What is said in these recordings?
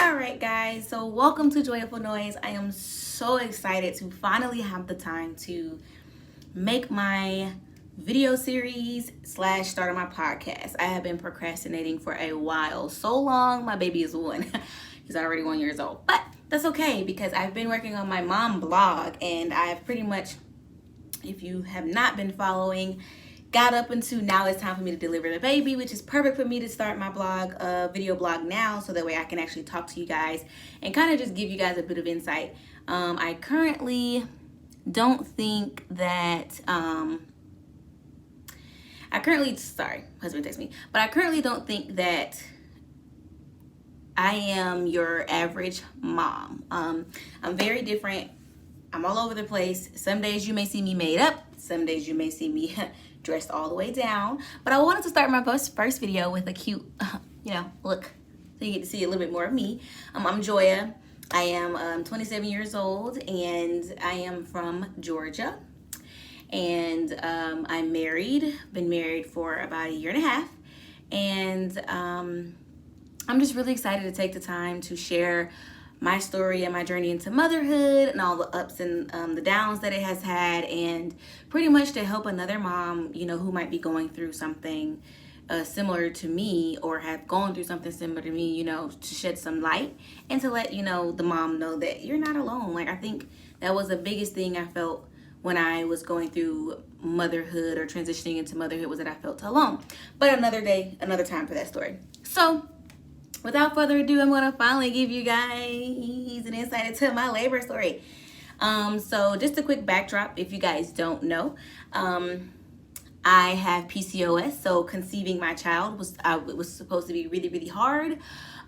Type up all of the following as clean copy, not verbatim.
Alright guys, so welcome to Joyful Noise. I am so excited to finally have the time to make my video series slash start my podcast. I have been procrastinating for a while. So long, my baby is 1. He's already 1 year old. But that's okay because I've been working on my mom blog and I've pretty much, if you have not been following, got up into now it's time for me to deliver the baby, which is perfect for me to start my blog, video blog now, so that way I can actually talk to you guys and kind of just give you guys a bit of insight. I currently don't think that, husband texted me, but I currently don't think that I am your average mom. I'm very different. I'm all over the place. Some days you may see me made up. Some days you may see me dressed all the way down. But I wanted to start my first video with a cute, look. So you get to see a little bit more of me. I'm Joya. I am 27 years old and I am from Georgia. And I'm married. Been married for about 1.5 years. And I'm just really excited to take the time to share my story and my journey into motherhood and all the ups and the downs that it has had, and pretty much to help another mom, who might be going through something similar to me or have gone through something similar to me, to shed some light and to let, the mom know that you're not alone. Like, I think that was the biggest thing I felt when I was going through motherhood or transitioning into motherhood, was that I felt alone. But another day, another time for that story. So without further ado, I'm going to finally give you guys an insight into my labor story. So just a quick backdrop, if you guys don't know, I have PCOS, so conceiving my child was supposed to be really, really hard.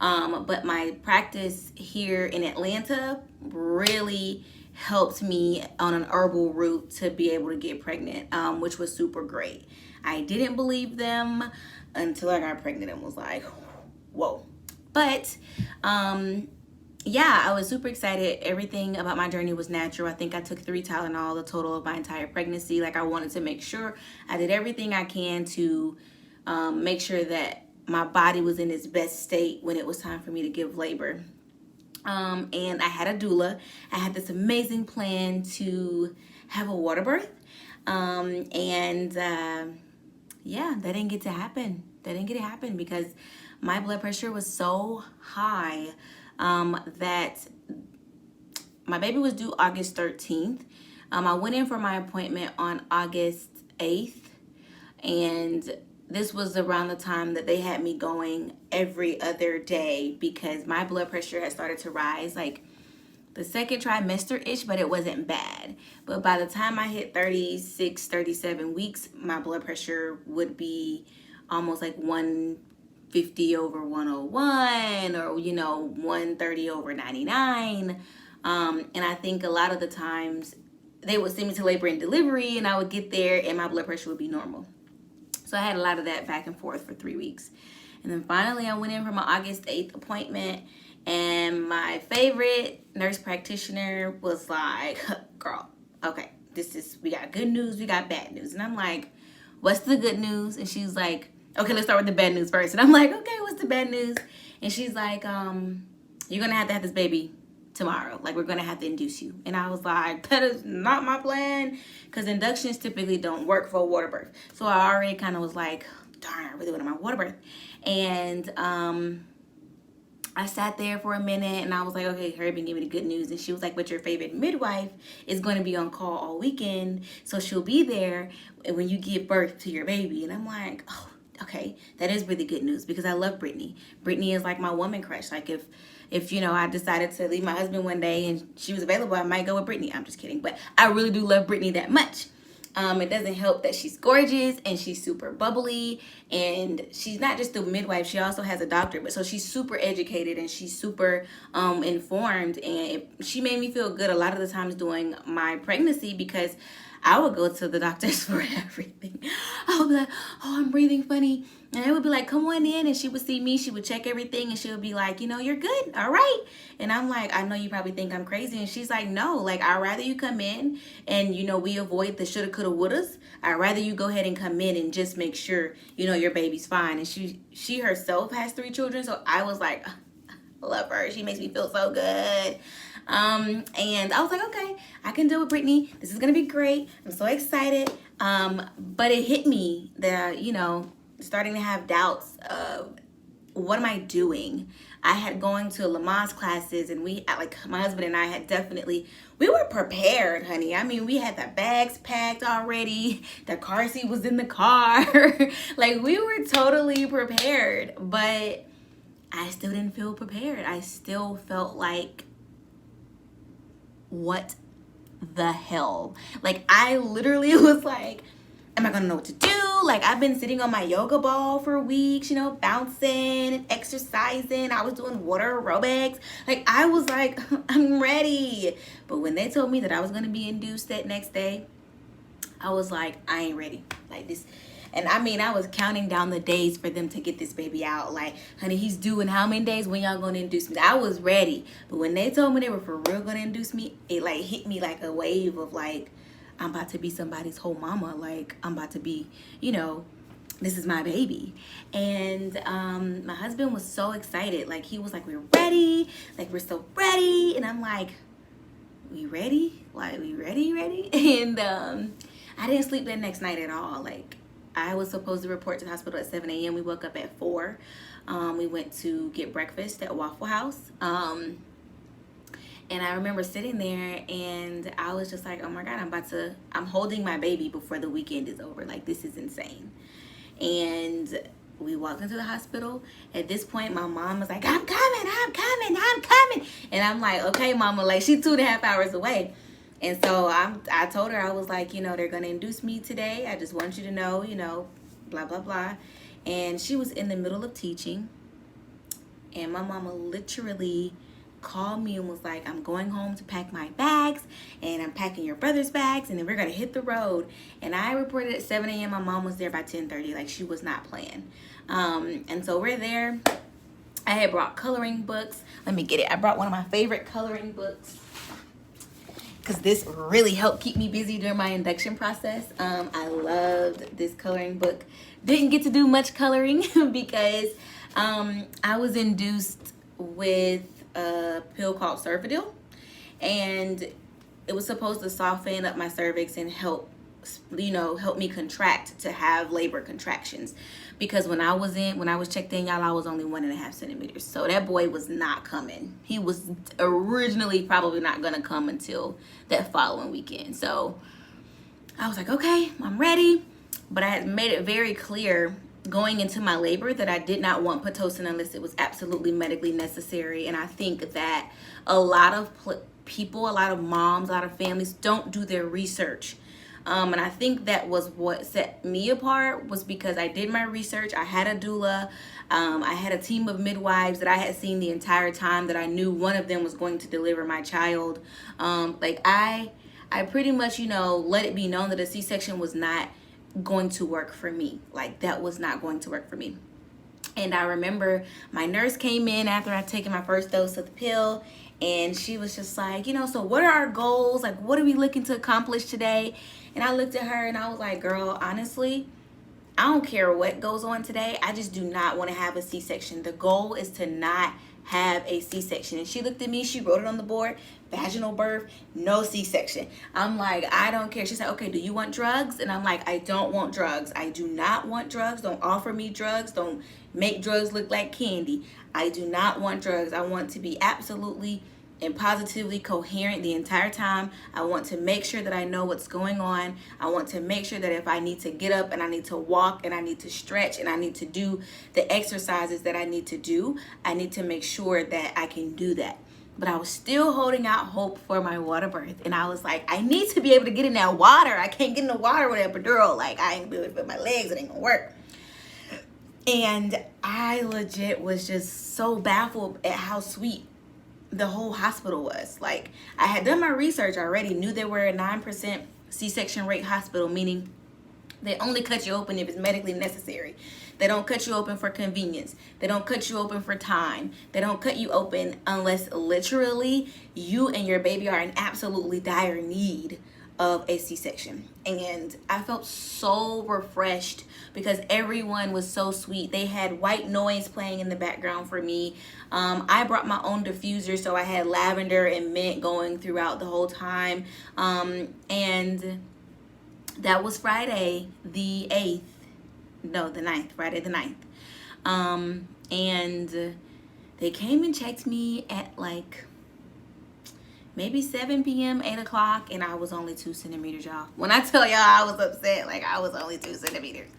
But my practice here in Atlanta really helped me on an herbal route to be able to get pregnant, which was super great. I didn't believe them until I got pregnant and was like, whoa. But yeah, I was super excited. Everything about my journey was natural. I think I took 3 Tylenol the total of my entire pregnancy. Like, I wanted to make sure I did everything I can to make sure that my body was in its best state when it was time for me to give labor. And I had a doula. I had this amazing plan to have a water birth. Yeah, that didn't get to happen. That didn't get to happen because my blood pressure was so high that my baby was due August 13th. I went in for my appointment on August 8th, and this was around the time that they had me going every other day because my blood pressure had started to rise, like the second trimester-ish, but it wasn't bad. But by the time I hit 36, 37 weeks, my blood pressure would be almost like 150 over 101 or 130 over 99. And I think a lot of the times they would send me to labor and delivery and I would get there and my blood pressure would be normal. So I had a lot of that back and forth for 3 weeks. And then finally I went in for my August 8th appointment, and my favorite nurse practitioner was like, girl, okay, we got good news, we got bad news. And I'm like, what's the good news? And she's like, okay, let's start with the bad news first. And I'm like, okay, what's the bad news? And she's like, you're going to have this baby tomorrow. Like, we're going to have to induce you. And I was like, that is not my plan, because inductions typically don't work for a water birth. So I already kind of was like, darn, I really wanted my water birth. And I sat there for a minute and I was like, okay, Harri been giving me the good news. And she was like, but your favorite midwife is going to be on call all weekend, so she'll be there when you give birth to your baby. And I'm like, oh, okay, that is really good news because I love Brittany. Brittany is like my woman crush. Like, if I decided to leave my husband one day and she was available, I might go with Brittany. I'm just kidding. But I really do love Brittany that much. It doesn't help that she's gorgeous and she's super bubbly, and she's not just a midwife, she also has a doctorate. So she's super educated and she's super informed, and she made me feel good a lot of the times during my pregnancy because I would go to the doctors for everything. I would be like, oh, I'm breathing funny. And I would be like, come on in. And she would see me. She would check everything. And she would be like, you're good. All right. And I'm like, I know you probably think I'm crazy. And she's like, no, like, I'd rather you come in and, we avoid the shoulda, coulda, wouldas. I'd rather you go ahead and come in and just make sure, your baby's fine. And she herself has 3 children. So I was like, Love her. She makes me feel so good. And I was like, okay, I can do it, Brittany. This is gonna be great. I'm so excited. But it hit me that, starting to have doubts of what am I doing? I had going to Lamaze classes, and my husband and I had we were prepared, honey. I mean, we had the bags packed already. The car seat was in the car. Like, we were totally prepared, but I still didn't feel prepared. I still felt like, what the hell? Like, I literally was like, am I gonna know what to do? Like, I've been sitting on my yoga ball for weeks, bouncing and exercising. I was doing water aerobics. Like, I was like, I'm ready. But when they told me that I was gonna be induced that next day, I was like, I ain't ready. Like, this. And I mean, I was counting down the days for them to get this baby out. Like, honey, he's due in how many days? When y'all gonna induce me? I was ready. But when they told me they were for real gonna induce me, it like hit me like a wave of like, I'm about to be somebody's whole mama. Like, I'm about to be, this is my baby. And my husband was so excited. Like, he was like, we're ready. Like, we're so ready. And I'm like, we ready? Like, we ready? And I didn't sleep that next night at all. Like, I was supposed to report to the hospital at 7 a.m. We woke up at 4. We went to get breakfast at Waffle House. And I remember sitting there and I was just like, oh my God, I'm holding my baby before the weekend is over. Like, this is insane. And we walked into the hospital. At this point, my mom was like, I'm coming. And I'm like, okay, mama, like, she's 2.5 hours away. And so I told her, I was like, they're going to induce me today. I just want you to know, blah, blah, blah. And she was in the middle of teaching. And my mama literally called me and was like, I'm going home to pack my bags, and I'm packing your brother's bags, and then we're going to hit the road. And I reported at 7 a.m. My mom was there by 10:30. Like, she was not playing. And so we're there. I had brought coloring books. Let me get it. I brought one of my favorite coloring books, because this really helped keep me busy during my induction process. I loved this coloring book. Didn't get to do much coloring because I was induced with a pill called Cervidil, and it was supposed to soften up my cervix and help me contract to have labor contractions. Because when I was checked in, y'all, I was only 1.5 centimeters. So that boy was not coming. He was originally probably not gonna come until that following weekend. So I was like, okay, I'm ready. But I had made it very clear going into my labor that I did not want Pitocin unless it was absolutely medically necessary. And I think that a lot of people, a lot of moms, a lot of families don't do their research. And I think that was what set me apart, was because I did my research. I had a doula. I had a team of midwives that I had seen the entire time, that I knew one of them was going to deliver my child. I pretty much, let it be known that a C-section was not going to work for me. Like, that was not going to work for me. And I remember my nurse came in after I'd taken my first dose of the pill, and she was just like, so what are our goals? Like, what are we looking to accomplish today? And I looked at her and I was like, girl, honestly, I don't care what goes on today. I just do not want to have a C-section. The goal is to not have a C-section. And she looked at me, she wrote it on the board: vaginal birth, no C-section. I'm like, I don't care. She said, okay, do you want drugs? And I'm like, I don't want drugs. I do not want drugs. Don't offer me drugs. Don't make drugs look like candy. I do not want drugs. I want to be absolutely and positively coherent the entire time. I want to make sure that I know what's going on. I want to make sure that if I need to get up and I need to walk and I need to stretch and I need to do the exercises that I need to do, I need to make sure that I can do that. But I was still holding out hope for my water birth. And I was like, I need to be able to get in that water. I can't get in the water with that epidural. Like, I ain't gonna be able to put my legs, it ain't gonna work. And I legit was just so baffled at how sweet the whole hospital was. Like, I had done my research already, knew they were a 9% C-section rate hospital, meaning they only cut you open if it's medically necessary. They don't cut you open for convenience. They don't cut you open for time. They don't cut you open unless literally you and your baby are in absolutely dire need of a C-section, and I felt so refreshed because everyone was so sweet. They had white noise playing in the background for me. I brought my own diffuser, so I had lavender and mint going throughout the whole time. And that was Friday the 8th. No, the 9th. Friday the 9th. And they came and checked me at like maybe 7 p.m., 8 o'clock, and I was only 2 centimeters, y'all. When I tell y'all I was upset, like I was only 2 centimeters.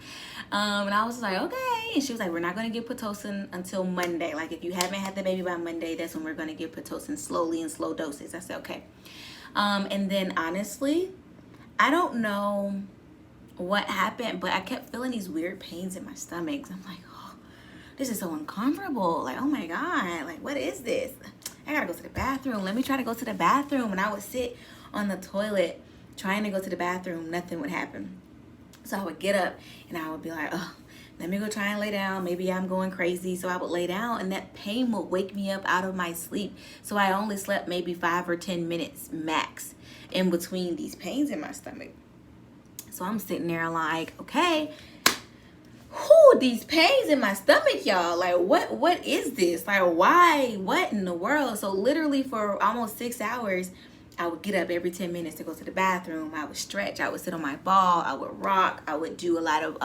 And I was like, okay. And she was like, we're not going to give Pitocin until Monday. Like if you haven't had the baby by Monday, that's when we're going to give Pitocin slowly in slow doses. I said, okay. And then honestly, I don't know what happened, but I kept feeling these weird pains in my stomach. I'm like, oh, this is so uncomfortable. Like, oh my God, like what is this? I gotta go to the bathroom. Let me try to go to the bathroom. And I would sit on the toilet trying to go to the bathroom. Nothing would happen. So I would get up and I would be like, oh, let me go try and lay down. Maybe I'm going crazy. So I would lay down and that pain would wake me up out of my sleep. So I only slept maybe 5 or 10 minutes max in between these pains in my stomach. So I'm sitting there like, okay, whew, these pains in my stomach, y'all. Like, what is this? Like, why? What in the world? So literally for almost 6 hours, I would get up every 10 minutes to go to the bathroom. I would stretch. I would sit on my ball. I would rock. I would do a lot of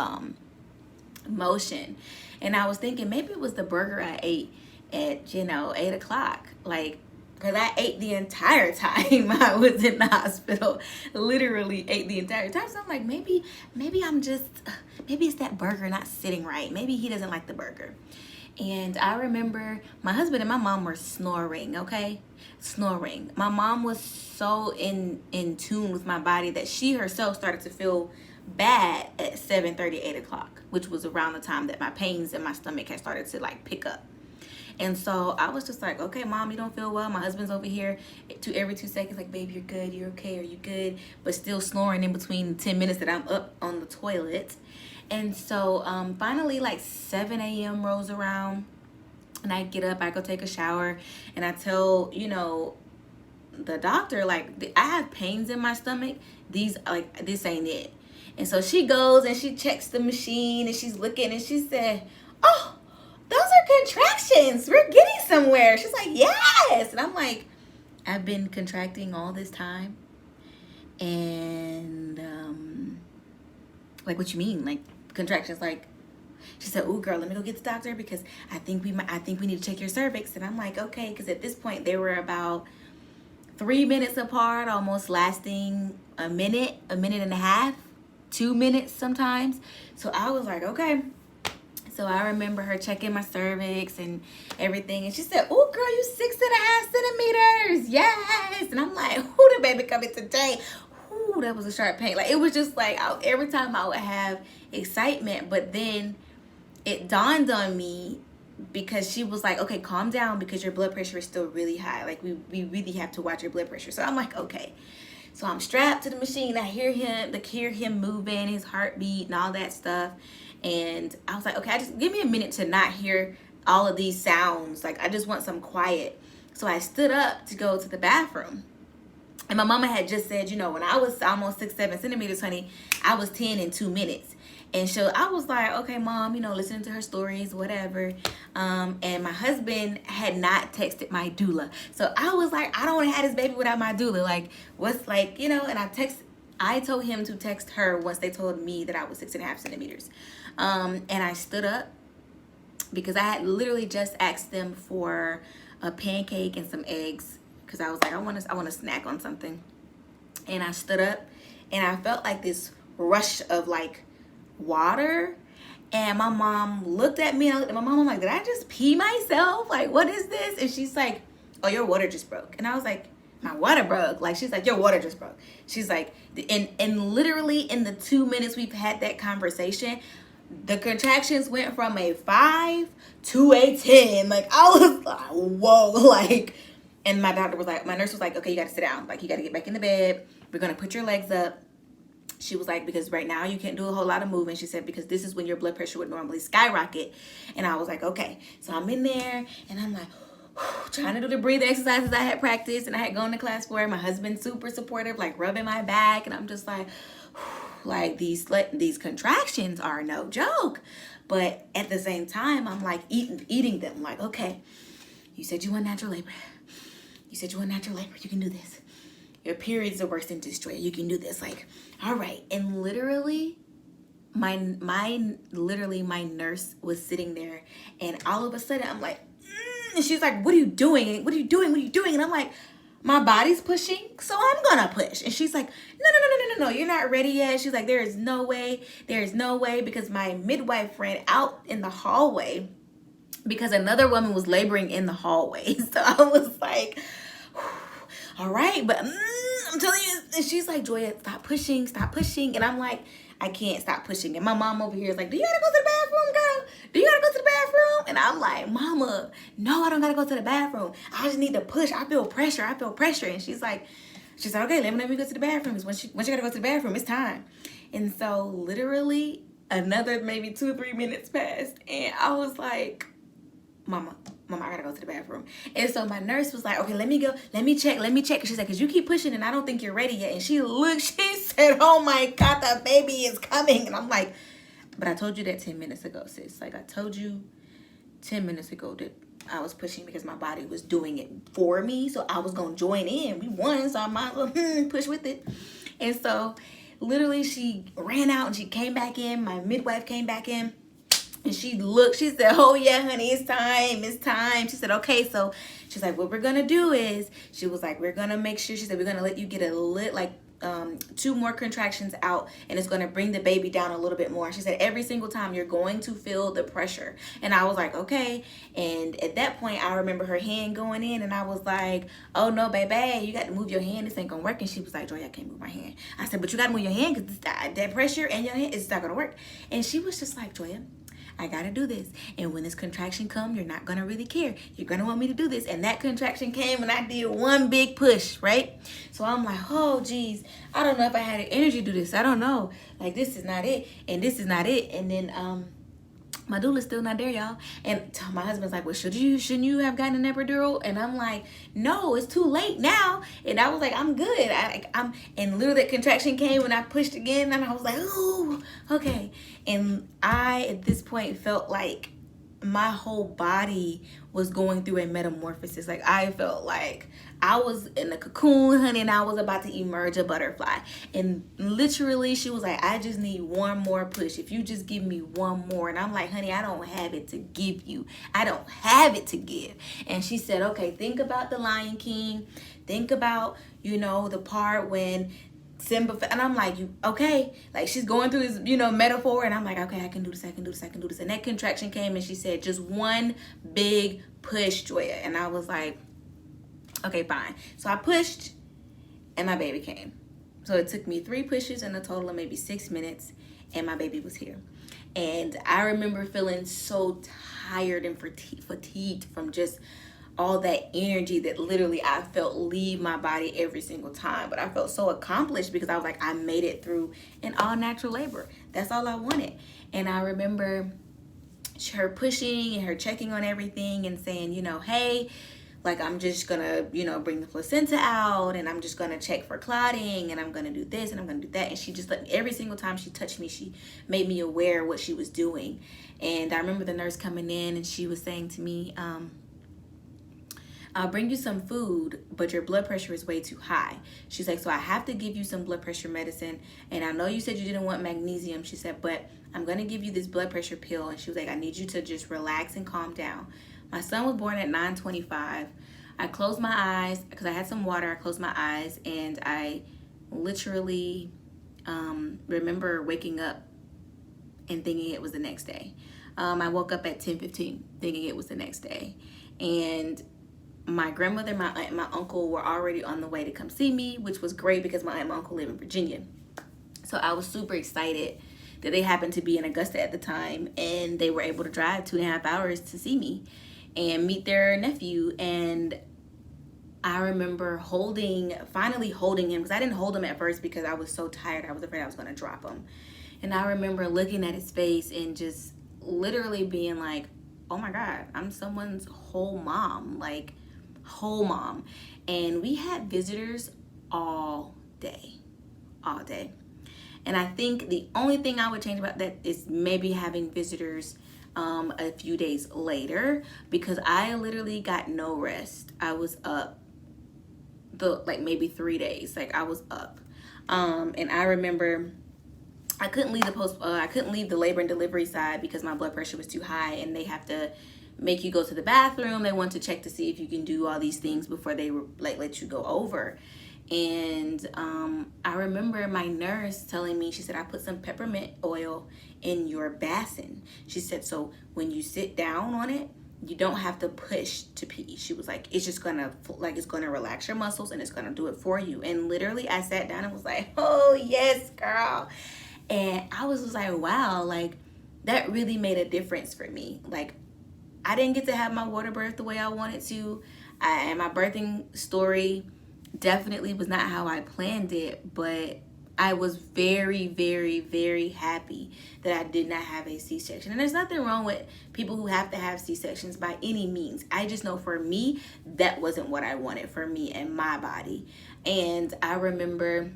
motion. And I was thinking maybe it was the burger I ate at, 8 o'clock. Like, because I ate the entire time I was in the hospital. Literally ate the entire time. So I'm like, maybe it's that burger not sitting right. Maybe he doesn't like the burger. And I remember my husband and my mom were snoring, okay? Snoring. My mom was so in tune with my body that she herself started to feel bad at 7:30, 8 o'clock, which was around the time that my pains in my stomach had started to like pick up. And so I was just like, okay, Mom, you don't feel well. My husband's over here every 2 seconds, like, babe, you're good. You're okay. Are you good? But still snoring in between 10 minutes that I'm up on the toilet. And so finally, like 7 a.m. rolls around and I get up, I go take a shower, and I tell, the doctor, like, I have pains in my stomach. This ain't it. And so she goes and she checks the machine and she's looking and she said, oh, those are contractions. We're getting somewhere. She's like, yes. And I'm like, I've been contracting all this time. And like, what you mean? Like contractions? Like, she said, "Ooh, girl, let me go get the doctor because I think we need to check your cervix." And I'm like, okay, because at this point they were about 3 minutes apart, almost lasting a minute and a half, 2 minutes sometimes. So I was like, okay. So I remember her checking my cervix and everything. And she said, "Oh, girl, you 6.5 centimeters. Yes." And I'm like, "Who the baby coming today?" Ooh, that was a sharp pain. Like, it was just like every time I would have excitement. But then it dawned on me because she was like, "Okay, calm down because your blood pressure is still really high. Like, we really have to watch your blood pressure." So I'm like, okay. So I'm strapped to the machine. I hear him moving, his heartbeat and all that stuff. And I was like, okay, just give me a minute to not hear all of these sounds. Like, I just want some quiet. So I stood up to go to the bathroom. And my mama had just said, when I was almost 6-7 centimeters, honey, I was 10 in 2 minutes. And so I was like, okay, Mom, listening to her stories, whatever. And my husband had not texted my doula. So I was like, I don't want to have this baby without my doula. Like, what's like, and I told him to text her once they told me that I was 6.5 centimeters. And I stood up because I had literally just asked them for a pancake and some eggs because I was like, I want to snack on something. And I stood up and I felt like this rush of like water. And my mom looked at me and I looked at my mom. I'm like, did I just pee myself? Like, what is this? And she's like, oh, your water just broke. And I was like, my water broke. Like, she's like, your water just broke. She's like, and literally in the 2 minutes we've had that conversation, the contractions went from a 5 to a 10. Like, I was like, whoa. Like, and my nurse was like, okay, you got to sit down. Like, you got to get back in the bed. We're going to put your legs up. She was like, because right now you can't do a whole lot of moving. She said, because this is when your blood pressure would normally skyrocket. And I was like, okay. So I'm in there and I'm like, trying to do the breathing exercises I had practiced and I had gone to class for. My husband's super supportive, like rubbing my back, and I'm just like these contractions are no joke. But at the same time, I'm like eating them. Like, okay, you said you want natural labor. You said you want natural labor. You can do this. Your periods are worse than destroy. You can do this. Like, all right. And literally, my nurse was sitting there, and all of a sudden, I'm like, and she's like, what are you doing? What are you doing? What are you doing? And I'm like, my body's pushing, so I'm gonna push. And she's like, no, you're not ready yet. She's like, there is no way, because my midwife ran out in the hallway because another woman was laboring in the hallway. So I was like, all right, but I'm telling you. And she's like, Joya, stop pushing. And I'm like, I can't stop pushing. And my mom over here is like, do you gotta go to the bathroom, girl? Do you gotta go to the bathroom? And I'm like, Mama, no, I don't gotta go to the bathroom. I just need to push. I feel pressure. And she's like, okay, let me go to the bathroom. Once you gotta go to the bathroom, it's time. And so literally another maybe 2 or 3 minutes passed. And I was like, Mama, I gotta go to the bathroom. And so my nurse was like, okay, let me go. Let me check. And she's like, because you keep pushing and I don't think you're ready yet. And she said, oh my God, the baby is coming. And I'm like, but I told you that 10 minutes ago, sis. Like, I told you 10 minutes ago that I was pushing because my body was doing it for me. So I was going to join in. We won, so I might as well push with it. And so literally she ran out and she came back in. My midwife came back in. And she said, oh yeah, honey, it's time. She said, okay, so she's like, what we're gonna do is, she was like, we're gonna make sure, she said, we're gonna let you get 2 more contractions out, and it's gonna bring the baby down a little bit more. She said, every single time you're going to feel the pressure. And I was like, okay. And at that point, I remember her hand going in, and I was like, oh no, baby, you got to move your hand. This ain't gonna work. And she was like, Joy, I can't move my hand. I said, but you gotta move your hand because that pressure in your hand is not gonna work. And she was just like, Joya, I gotta do this. And when this contraction comes, you're not gonna really care. You're gonna want me to do this. And that contraction came and I did one big push, right? So I'm like, oh geez, I don't know if I had the energy to do this. I don't know. Like, this is not it. And this is not it. And then my doula's still not there, y'all. And my husband's like, well, shouldn't you have gotten an epidural? And I'm like, no, it's too late now. And I was like, I'm good. And literally that contraction came and I pushed again, and I was like, ooh, okay. And I, at this point, felt like my whole body was going through a metamorphosis. Like, I felt like I was in a cocoon, honey, and I was about to emerge a butterfly. And literally, she was like, I just need one more push. If you just give me one more. And I'm like, honey, I don't have it to give you. I don't have it to give. And she said, okay, think about the Lion King. Think about, the part when Simba, and I'm like, okay, like she's going through this, metaphor, and I'm like, okay, I can do this. And that contraction came, and she said, just one big push, Joya. And I was like, okay, fine. So I pushed, and my baby came. So it took me 3 pushes in a total of maybe 6 minutes, and my baby was here. And I remember feeling so tired and fatigued from just all that energy that literally I felt leave my body every single time. But I felt so accomplished because I was like, I made it through an all natural labor. That's all I wanted. And I remember her pushing and her checking on everything and saying, hey, like, I'm just gonna, bring the placenta out, and I'm just gonna check for clotting, and I'm gonna do this and I'm gonna do that. And she just every single time she touched me, she made me aware of what she was doing. And I remember the nurse coming in, and she was saying to me, I'll bring you some food, but your blood pressure is way too high. She's like, so I have to give you some blood pressure medicine. And I know you said you didn't want magnesium. She said, but I'm going to give you this blood pressure pill. And she was like, I need you to just relax and calm down. My son was born at 9:25. I closed my eyes because I had some water. I closed my eyes, and I literally remember waking up and thinking it was the next day. I woke up at 10:15 thinking it was the next day. And my grandmother, my aunt, and my uncle were already on the way to come see me, which was great because my aunt and my uncle live in Virginia. So I was super excited that they happened to be in Augusta at the time, and they were able to drive 2.5 hours to see me and meet their nephew. And I remember finally holding him, because I didn't hold him at first because I was so tired. I was afraid I was going to drop him. And I remember looking at his face and just literally being like, oh my God, I'm someone's whole mom. Like, whole mom. And we had visitors all day, all day. And I think the only thing I would change about that is maybe having visitors a few days later, because I literally got no rest. I was up maybe 3 days. Like, I was up. And I remember I couldn't leave the labor and delivery side because my blood pressure was too high, and they have to make you go to the bathroom. They want to check to see if you can do all these things before they let you go over. And I remember my nurse telling me, she said, I put some peppermint oil in your basin. She said, so when you sit down on it, you don't have to push to pee. She was like, it's just gonna, it's gonna relax your muscles and it's gonna do it for you. And literally I sat down and was like, oh yes, girl. And I was just like, wow, like that really made a difference for me. Like, I didn't get to have my water birth the way I wanted to. And my birthing story definitely was not how I planned it, but I was very, very, very happy that I did not have a C-section. And there's nothing wrong with people who have to have C-sections by any means. I just know for me, that wasn't what I wanted for me and my body. And I remember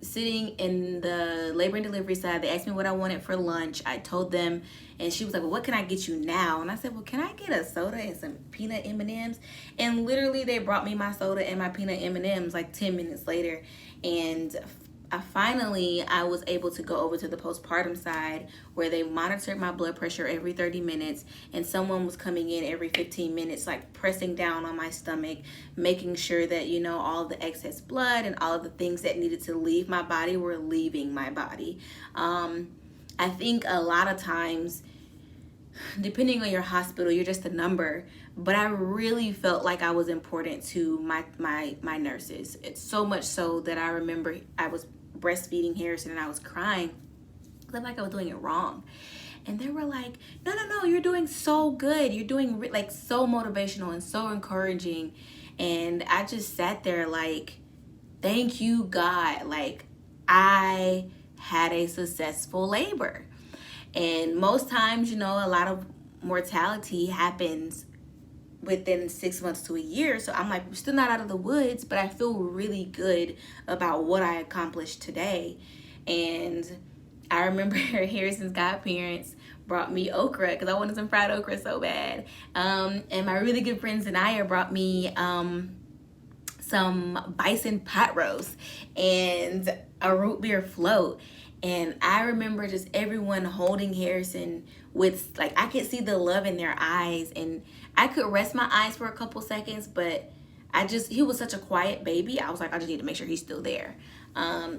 sitting in the labor and delivery side. They asked me what I wanted for lunch. I told them, and she was like, well, what can I get you now? And I said, well, can I get a soda and some peanut M&Ms? And literally they brought me my soda and my peanut M&Ms like 10 minutes later. And I was able to go over to the postpartum side, where they monitored my blood pressure every 30 minutes, and someone was coming in every 15 minutes, like pressing down on my stomach, making sure that, all the excess blood and all of the things that needed to leave my body were leaving my body. I think a lot of times, depending on your hospital, you're just a number, but I really felt like I was important to my nurses. It's so much so that I remember I was breastfeeding Harrison and I was crying. I felt like I was doing it wrong. And they were like, no, you're doing so good. You're doing so motivational and so encouraging. And I just sat there like, thank you, God. Like, I had a successful labor. And most times, a lot of mortality happens within 6 months to a year. So I'm like, we're still not out of the woods, but I feel really good about what I accomplished today. And I remember Harrison's godparents brought me okra because I wanted some fried okra so bad. And my really good friend Zanaya brought me some bison pot roast and a root beer float. And I remember just everyone holding Harrison with, I could see the love in their eyes, and I could rest my eyes for a couple seconds, but he was such a quiet baby. I was like, I just need to make sure he's still there.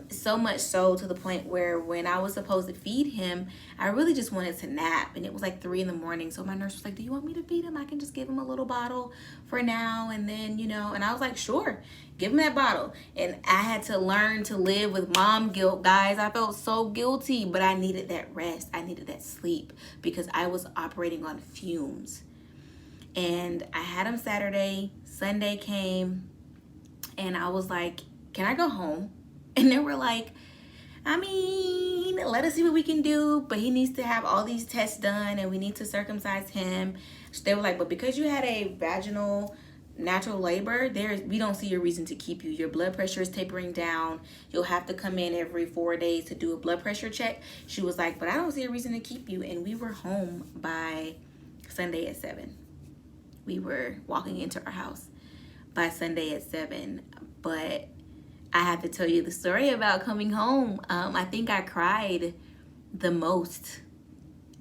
So much so to the point where when I was supposed to feed him, I really just wanted to nap, and it was like 3 a.m. So my nurse was like, do you want me to feed him? I can just give him a little bottle for now. And then, and I was like, sure, give him that bottle. And I had to learn to live with mom guilt, guys. I felt so guilty, but I needed that rest. I needed that sleep because I was operating on fumes. And I had him Saturday. Sunday came, and I was like, can I go home? And they were like, I mean, let us see what we can do, but he needs to have all these tests done, and we need to circumcise him. So they were like, but because you had a vaginal natural labor, we don't see a reason to keep you. Your blood pressure is tapering down. You'll have to come in every 4 days to do a blood pressure check. She was like, but I don't see a reason to keep you. And we were home by Sunday at 7. We were walking into our house by Sunday at 7. But I have to tell you the story about coming home. I think I cried the most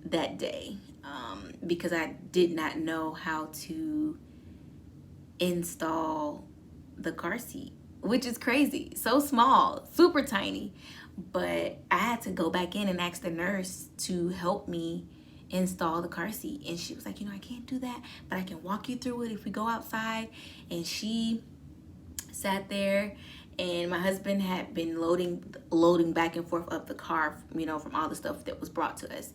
that day because I did not know how to install the car seat, which is crazy. So small, super tiny. But I had to go back in and ask the nurse to help me install the car seat. And she was like, I can't do that, but I can walk you through it if we go outside. And she sat there, and my husband had been loading back and forth up the car, from all the stuff that was brought to us.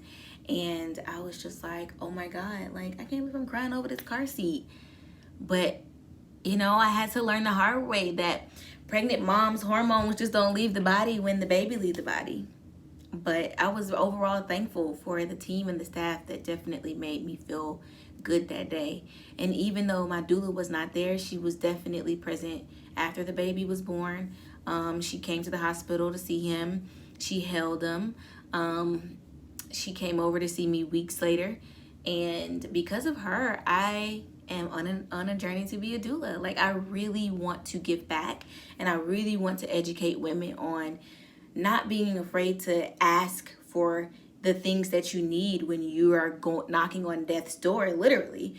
And I was just like, oh my God, I can't believe I'm crying over this car seat. But, I had to learn the hard way that pregnant moms' hormones just don't leave the body when the baby leaves the body. But I was overall thankful for the team and the staff that definitely made me feel good that day. And even though my doula was not there, she was definitely present after the baby was born. She came to the hospital to see him. She held him. She came over to see me weeks later. And because of her, I am on a journey to be a doula. Like, I really want to give back, and I really want to educate women on not being afraid to ask for the things that you need when you are knocking on death's door, literally.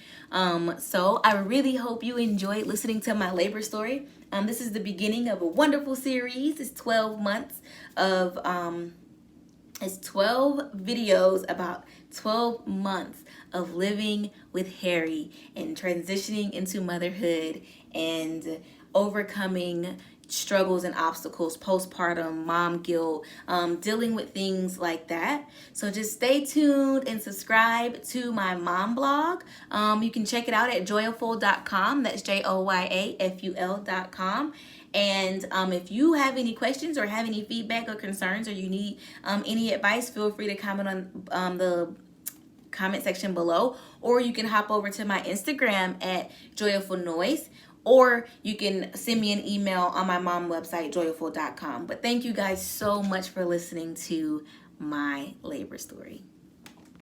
So I really hope you enjoyed listening to my labor story. This is the beginning of a wonderful series. It's 12 months of it's 12 videos about 12 months of living with Harri and transitioning into motherhood and overcoming struggles and obstacles, postpartum, mom guilt, dealing with things like that. So just stay tuned and subscribe to my mom blog. You can check it out at joyaful.com. That's joyaful.com. And if you have any questions or have any feedback or concerns, or you need any advice, feel free to comment on the comment section below, or you can hop over to my Instagram at joyfulnoise, or you can send me an email on my mom website, joyful.com. But thank you guys so much for listening to my labor story.